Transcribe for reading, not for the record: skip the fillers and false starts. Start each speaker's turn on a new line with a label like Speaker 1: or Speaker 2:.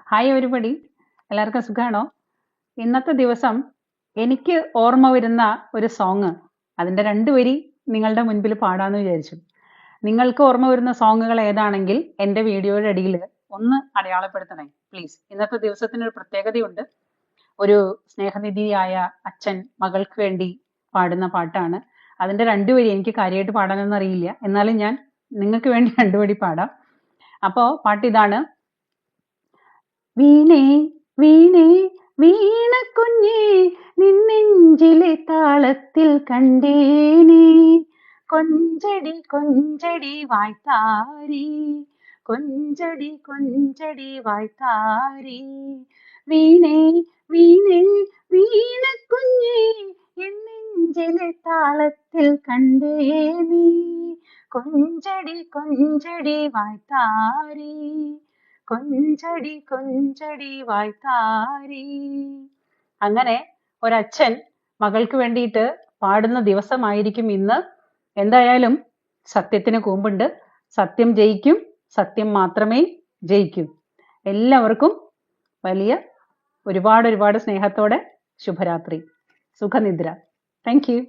Speaker 1: Hi ഒരുപടി, എല്ലാവർക്കും സുഖാണോ? ഇന്നത്തെ ദിവസം എനിക്ക് ഓർമ്മ വരുന്ന ഒരു സോങ്, അതിന്റെ 2 വരി നിങ്ങളുടെ മുൻപിൽ പാടാന്ന് വിചാരിച്ചു. നിങ്ങൾക്ക് ഓർമ്മ വരുന്ന സോങ്ങുകൾ ഏതാണെങ്കിൽ എൻ്റെ വീഡിയോയുടെ അടിയിൽ ഒന്ന് അടയാളപ്പെടുത്തണേ പ്ലീസ്. ഇന്നത്തെ ദിവസത്തിന് ഒരു പ്രത്യേകതയുണ്ട്. ഒരു സ്നേഹനിധിയായ അച്ഛൻ മകൾക്ക് വേണ്ടി പാടുന്ന പാട്ടാണ്. അതിന്റെ 2 വരി എനിക്ക് കാര്യമായിട്ട് പാടാനൊന്നും അറിയില്ല, എന്നാലും ഞാൻ നിങ്ങൾക്ക് വേണ്ടി 2 വരി പാടാം. അപ്പോ പാട്ട് ഇതാണ്. വീണേ വീണേ വീണ കുഞ്ഞേ, നിന്നെഞ്ചിലെ താളത്തിൽ കണ്ടേനേ, കൊഞ്ചടി കൊഞ്ചടി വായ്ത്താരി, കൊഞ്ചടി കൊഞ്ചടി വായ്ത്താരി. വീണേ വീണേ വീണ കുഞ്ഞേ, എന്നെഞ്ചിലെ താളത്തിൽ കണ്ടേനേ, കൊഞ്ചടി കൊഞ്ചടി വായ്ത്താരി, കൊഞ്ചടി കൊഞ്ചടി വായ്ത്താരി. അങ്ങനെ ഒരച്ഛൻ മകൾക്ക് വേണ്ടിയിട്ട് പാടുന്ന ദിവസമായിരിക്കും ഇന്ന്. എന്തായാലും സത്യത്തിന് കൂമ്പുണ്ട്, സത്യം ജയിക്കും, സത്യം മാത്രമേ ജയിക്കൂ. എല്ലാവർക്കും വലിയ ഒരുപാട് സ്നേഹത്തോടെ ശുഭരാത്രി, സുഖനിദ്ര. Thank you.